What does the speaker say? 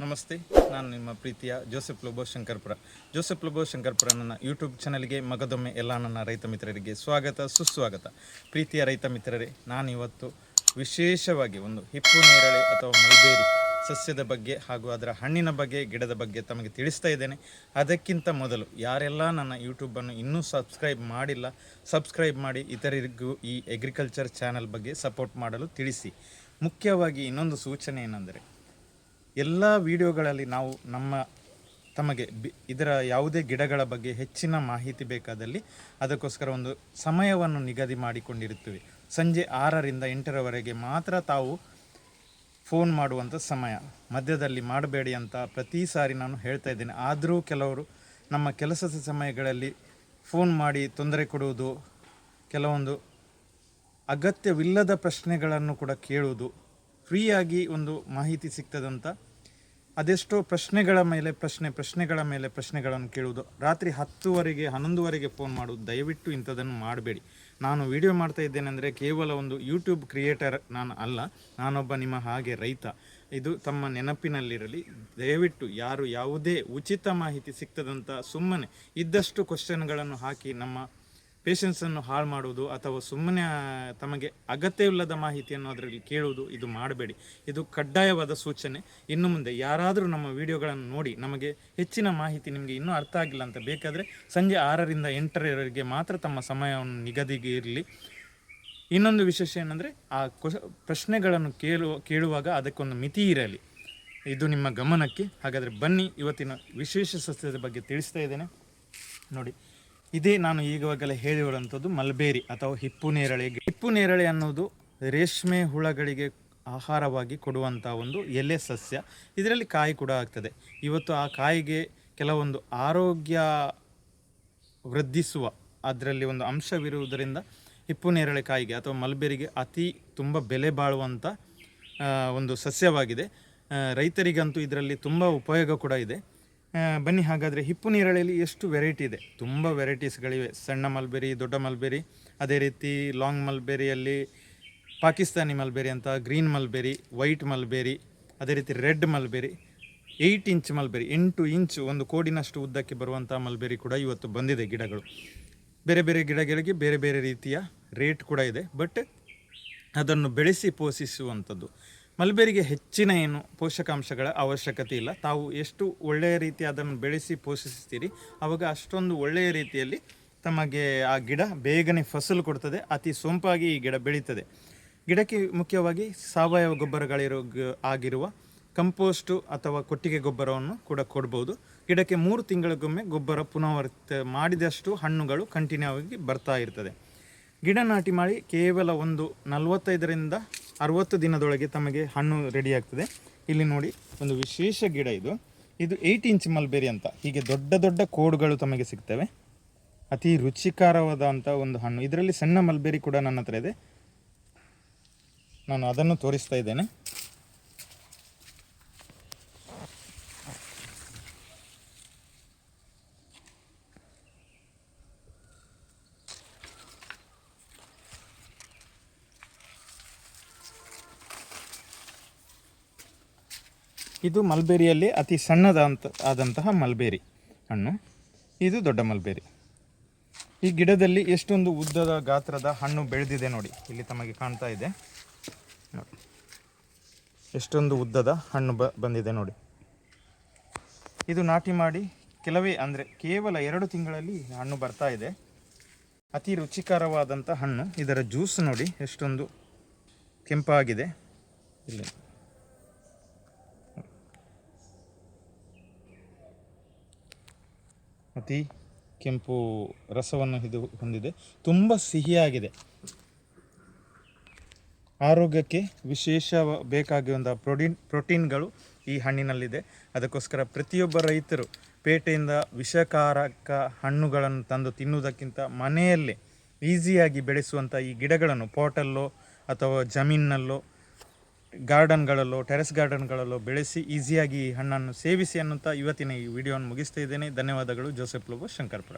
ನಮಸ್ತೆ. ನಾನು ನಿಮ್ಮ ಪ್ರೀತಿಯ ಜೋಸೆಫ್ ಲೋಬೋ ಶಂಕರ್ಪುರ. ಜೋಸೆಫ್ ಲೋಬೋ ಶಂಕರ್ಪುರ ನನ್ನ ಯೂಟ್ಯೂಬ್ ಚಾನಲ್ಗೆ ಮಗದೊಮ್ಮೆ ಎಲ್ಲ ನನ್ನ ರೈತ ಮಿತ್ರರಿಗೆ ಸ್ವಾಗತ ಸುಸ್ವಾಗತ. ಪ್ರೀತಿಯ ರೈತ ಮಿತ್ರರೇ, ನಾನಿವತ್ತು ವಿಶೇಷವಾಗಿ ಒಂದು ಹಿಪ್ಪು ನೇರಳೆ ಅಥವಾ ಮಲ್ಬೇರಿ ಸಸ್ಯದ ಬಗ್ಗೆ ಹಾಗೂ ಅದರ ಹಣ್ಣಿನ ಬಗ್ಗೆ, ಗಿಡದ ಬಗ್ಗೆ ತಮಗೆ ತಿಳಿಸ್ತಾ ಇದ್ದೇನೆ. ಅದಕ್ಕಿಂತ ಮೊದಲು ಯಾರೆಲ್ಲ ನನ್ನ ಯೂಟ್ಯೂಬನ್ನು ಇನ್ನೂ ಸಬ್ಸ್ಕ್ರೈಬ್ ಮಾಡಿಲ್ಲ, ಸಬ್ಸ್ಕ್ರೈಬ್ ಮಾಡಿ ಇತರರಿಗೂ ಈ ಅಗ್ರಿಕಲ್ಚರ್ ಚಾನಲ್ ಬಗ್ಗೆ ಸಪೋರ್ಟ್ ಮಾಡಲು ತಿಳಿಸಿ. ಮುಖ್ಯವಾಗಿ ಇನ್ನೊಂದು ಸೂಚನೆ ಏನೆಂದರೆ, ಎಲ್ಲ ವಿಡಿಯೋಗಳಲ್ಲಿ ನಾವು ತಮಗೆ ಇದರ ಯಾವುದೇ ಗಿಡಗಳ ಬಗ್ಗೆ ಹೆಚ್ಚಿನ ಮಾಹಿತಿ ಬೇಕಾದಲ್ಲಿ ಅದಕ್ಕೋಸ್ಕರ ಒಂದು ಸಮಯವನ್ನು ನಿಗದಿ ಮಾಡಿಕೊಂಡಿರುತ್ತೇವೆ. ಸಂಜೆ 6ರಿಂದ 8ರವರೆಗೆ ಮಾತ್ರ ತಾವು ಫೋನ್ ಮಾಡುವಂಥ ಸಮಯ, ಮಧ್ಯದಲ್ಲಿ ಮಾಡಬೇಡಿ ಅಂತ ಪ್ರತಿ ಸಾರಿ ನಾನು ಹೇಳ್ತಾ ಇದ್ದೇನೆ. ಆದರೂ ಕೆಲವರು ನಮ್ಮ ಕೆಲಸದ ಸಮಯಗಳಲ್ಲಿ ಫೋನ್ ಮಾಡಿ ತೊಂದರೆ ಕೊಡುವುದು, ಕೆಲವೊಂದು ಅಗತ್ಯವಿಲ್ಲದ ಪ್ರಶ್ನೆಗಳನ್ನು ಕೂಡ ಕೇಳುವುದು, ಫ್ರೀಯಾಗಿ ಒಂದು ಮಾಹಿತಿ ಸಿಗ್ತದಂತ ಅದೆಷ್ಟೋ ಪ್ರಶ್ನೆಗಳ ಮೇಲೆ ಪ್ರಶ್ನೆಗಳನ್ನು ಕೇಳುವುದು, ರಾತ್ರಿ 10ವರೆಗೆ 11ವರೆಗೆ ಫೋನ್ ಮಾಡುವುದು. ದಯವಿಟ್ಟು ಇಂಥದ್ದನ್ನು ಮಾಡಬೇಡಿ. ನಾನು ವಿಡಿಯೋ ಮಾಡ್ತಾ ಇದ್ದೇನೆ ಅಂದರೆ ಕೇವಲ ಒಂದು ಯೂಟ್ಯೂಬ್ ಕ್ರಿಯೇಟರ್ ನಾನು ಅಲ್ಲ, ನಾನೊಬ್ಬ ನಿಮ್ಮ ಹಾಗೆ ರೈತ. ಇದು ತಮ್ಮ ನೆನಪಿನಲ್ಲಿರಲಿ. ದಯವಿಟ್ಟು ಯಾರು ಯಾವುದೇ ಉಚಿತ ಮಾಹಿತಿ ಸಿಗ್ತದಂತ ಸುಮ್ಮನೆ ಇದ್ದಷ್ಟು ಕ್ವಶನ್ಗಳನ್ನು ಹಾಕಿ ನಮ್ಮ ಪೇಷನ್ಸನ್ನು ಹಾಳು ಮಾಡುವುದು ಅಥವಾ ಸುಮ್ಮನೆ ತಮಗೆ ಅಗತ್ಯವಿಲ್ಲದ ಮಾಹಿತಿಯನ್ನು ಅದರಲ್ಲಿ ಕೇಳುವುದು, ಇದು ಮಾಡಬೇಡಿ. ಇದು ಕಡ್ಡಾಯವಾದ ಸೂಚನೆ. ಇನ್ನು ಮುಂದೆ ಯಾರಾದರೂ ನಮ್ಮ ವಿಡಿಯೋಗಳನ್ನು ನೋಡಿ ನಮಗೆ ಹೆಚ್ಚಿನ ಮಾಹಿತಿ ನಿಮಗೆ ಇನ್ನೂ ಅರ್ಥ ಆಗಿಲ್ಲ ಅಂತ ಬೇಕಾದರೆ ಸಂಜೆ 6ರಿಂದ 8ರವರೆಗೆ ಮಾತ್ರ ತಮ್ಮ ಸಮಯವನ್ನು ನಿಗದಿಗೆ ಇರಲಿ. ಇನ್ನೊಂದು ವಿಶೇಷ ಏನಂದರೆ, ಆ ಪ್ರಶ್ನೆಗಳನ್ನು ಕೇಳುವಾಗ ಅದಕ್ಕೊಂದು ಮಿತಿ ಇರಲಿ. ಇದು ನಿಮ್ಮ ಗಮನಕ್ಕೆ. ಹಾಗಾದರೆ ಬನ್ನಿ, ಇವತ್ತಿನ ವಿಶೇಷ ಸಸ್ಯದ ಬಗ್ಗೆ ತಿಳಿಸ್ತಾ ಇದ್ದೇನೆ ನೋಡಿ. ಇದೇ ನಾನು ಈಗಾಗಲೇ ಹೇಳಿರುವಂಥದ್ದು ಮಲ್ಬೇರಿ ಅಥವಾ ಹಿಪ್ಪು ನೇರಳೆ. ಹಿಪ್ಪು ನೇರಳೆ ಅನ್ನೋದು ರೇಷ್ಮೆ ಹುಳಗಳಿಗೆ ಆಹಾರವಾಗಿ ಕೊಡುವಂಥ ಒಂದು ಎಲೆ ಸಸ್ಯ. ಇದರಲ್ಲಿ ಕಾಯಿ ಕೂಡ ಆಗ್ತದೆ. ಇವತ್ತು ಆ ಕಾಯಿಗೆ ಕೆಲವೊಂದು ಆರೋಗ್ಯ ವೃದ್ಧಿಸುವ ಅದರಲ್ಲಿ ಒಂದು ಅಂಶವಿರುವುದರಿಂದ ಹಿಪ್ಪು ನೇರಳೆ ಕಾಯಿಗೆ ಅಥವಾ ಮಲ್ಬೇರಿಗೆ ತುಂಬ ಬೆಲೆ ಬಾಳುವಂಥ ಒಂದು ಸಸ್ಯವಾಗಿದೆ. ರೈತರಿಗಂತೂ ಇದರಲ್ಲಿ ತುಂಬ ಉಪಯೋಗ ಕೂಡ ಇದೆ. ಬನ್ನಿ, ಹಾಗಾದರೆ ಹಿಪ್ಪು ನೇರಳೆಯಲ್ಲಿ ಎಷ್ಟು ವೆರೈಟಿ ಇದೆ. ತುಂಬ ವೆರೈಟೀಸ್ಗಳಿವೆ. ಸಣ್ಣ ಮಲ್ಬೇರಿ, ದೊಡ್ಡ ಮಲ್ಬೇರಿ, ಅದೇ ರೀತಿ ಲಾಂಗ್ ಮಲ್ಬೇರಿಯಲ್ಲಿ ಪಾಕಿಸ್ತಾನಿ ಮಲ್ಬೇರಿ ಅಂತ, ಗ್ರೀನ್ ಮಲ್ಬೇರಿ, ವೈಟ್ ಮಲ್ಬೇರಿ, ಅದೇ ರೀತಿ red mulberry, 8 inch mulberry, 8 inch ಒಂದು ಕೋಡಿನಷ್ಟು ಉದ್ದಕ್ಕೆ ಬರುವಂಥ ಮಲ್ಬೇರಿ ಕೂಡ ಇವತ್ತು ಬಂದಿದೆ ಗಿಡಗಳು. ಬೇರೆ ಬೇರೆ ಗಿಡಗಳಿಗೆ ಬೇರೆ ಬೇರೆ ರೀತಿಯ ರೇಟ್ ಕೂಡ ಇದೆ. ಬಟ್ ಅದನ್ನು ಬೆಳೆಸಿ ಪೋಷಿಸುವಂಥದ್ದು. ಮಲ್ಬೇರಿಗೆ ಹೆಚ್ಚಿನ ಪೋಷಕಾಂಶಗಳ ಅವಶ್ಯಕತೆ ಇಲ್ಲ. ತಾವು ಎಷ್ಟು ಒಳ್ಳೆಯ ರೀತಿ ಅದನ್ನು ಬೆಳೆಸಿ ಪೋಷಿಸ್ತೀರಿ, ಆವಾಗ ಅಷ್ಟೊಂದು ಒಳ್ಳೆಯ ರೀತಿಯಲ್ಲಿ ತಮಗೆ ಆ ಗಿಡ ಬೇಗನೆ ಫಸಲು ಕೊಡ್ತದೆ, ಅತಿ ಸೊಂಪಾಗಿ ಈ ಗಿಡ ಬೆಳೀತದೆ. ಗಿಡಕ್ಕೆ ಮುಖ್ಯವಾಗಿ ಸಾವಯವ ಆಗಿರುವ ಕಂಪೋಸ್ಟು ಅಥವಾ ಕೊಟ್ಟಿಗೆ ಗೊಬ್ಬರವನ್ನು ಕೂಡ ಕೊಡ್ಬೋದು. ಗಿಡಕ್ಕೆ 3 ತಿಂಗಳಿಗೊಮ್ಮೆ ಗೊಬ್ಬರ ಪುನರಾವರ್ತಿತ ಮಾಡಿದಷ್ಟು ಹಣ್ಣುಗಳು ಕಂಟಿನ್ಯೂ ಆಗಿ ಬರ್ತಾ ಇರ್ತದೆ. ಗಿಡ ನಾಟಿ ಮಾಡಿ ಕೇವಲ ಒಂದು 45ರಿಂದ 60 ದಿನದೊಳಗೆ ತಮಗೆ ಹಣ್ಣು ರೆಡಿ ಆಗ್ತದೆ. ಇಲ್ಲಿ ನೋಡಿ, ಒಂದು ವಿಶೇಷ ಗಿಡ ಇದು 8 ಇಂಚ್ ಮಲ್ಬೇರಿ ಅಂತ. ಹೀಗೆ ದೊಡ್ಡ ದೊಡ್ಡ ಕೋಡುಗಳು ತಮಗೆ ಸಿಗ್ತವೆ. ಅತಿ ರುಚಿಕರವಾದಂಥ ಒಂದು ಹಣ್ಣು. ಇದರಲ್ಲಿ ಸಣ್ಣ ಮಲ್ಬೇರಿ ಕೂಡ ನನ್ನ ಹತ್ರ ಇದೆ, ನಾನು ಅದನ್ನು ತೋರಿಸ್ತಾ ಇದ್ದೇನೆ. ಇದು ಮಲ್ಬೇರಿಯಲ್ಲಿ ಅತಿ ಆದಂತಹ ಮಲ್ಬೇರಿ ಹಣ್ಣು. ಇದು ದೊಡ್ಡ ಮಲ್ಬೇರಿ. ಈ ಗಿಡದಲ್ಲಿ ಎಷ್ಟೊಂದು ಉದ್ದದ ಗಾತ್ರದ ಹಣ್ಣು ಬೆಳೆದಿದೆ ನೋಡಿ, ಇಲ್ಲಿ ತಮಗೆ ಕಾಣ್ತಾ ಇದೆ ನೋಡಿ, ಎಷ್ಟೊಂದು ಉದ್ದದ ಹಣ್ಣು ಬಂದಿದೆ ನೋಡಿ. ಇದು ನಾಟಿ ಮಾಡಿ ಕೇವಲ 2 ತಿಂಗಳಲ್ಲಿ ಹಣ್ಣು ಬರ್ತಾ ಇದೆ. ಅತಿ ರುಚಿಕರವಾದಂಥ ಹಣ್ಣು. ಇದರ ಜ್ಯೂಸ್ ನೋಡಿ ಎಷ್ಟೊಂದು ಕೆಂಪಾಗಿದೆ. ಇಲ್ಲಿ ಅತಿ ಕೆಂಪು ರಸವನ್ನು ಇದು ಹೊಂದಿದೆ. ತುಂಬ ಸಿಹಿಯಾಗಿದೆ. ಆರೋಗ್ಯಕ್ಕೆ ವಿಶೇಷ ಬೇಕಾಗಿರುವಂಥ ಪ್ರೋಟೀನ್ಗಳು ಈ ಹಣ್ಣಿನಲ್ಲಿದೆ. ಅದಕ್ಕೋಸ್ಕರ ಪ್ರತಿಯೊಬ್ಬ ರೈತರು ಪೇಟೆಯಿಂದ ವಿಷಕಾರಕ ಹಣ್ಣುಗಳನ್ನು ತಂದು ತಿನ್ನುವುದಕ್ಕಿಂತ ಮನೆಯಲ್ಲೇ ಈಸಿಯಾಗಿ ಬೆಳೆಸುವಂಥ ಈ ಗಿಡಗಳನ್ನು ಪಾಟಲ್ಲೋ ಅಥವಾ ಜಮೀನಲ್ಲೋ, ಗಾರ್ಡನ್ಗಳಲ್ಲೋ, ಟೆರೆಸ್ ಗಾರ್ಡನ್ಗಳಲ್ಲೋ ಬೆಳೆಸಿ ಈಸಿಯಾಗಿ ಈ ಹಣ್ಣನ್ನು ಸೇವಿಸಿ ಅನ್ನುತ್ತಾ ಇವತ್ತಿನ ಈ ವಿಡಿಯೋವನ್ನು ಮುಗಿಸ್ತಾ ಇದ್ದೇನೆ. ಧನ್ಯವಾದಗಳು. ಜೋಸೆಫ್ ಲೋಬೋ ಶಂಕರ್ಪುರ.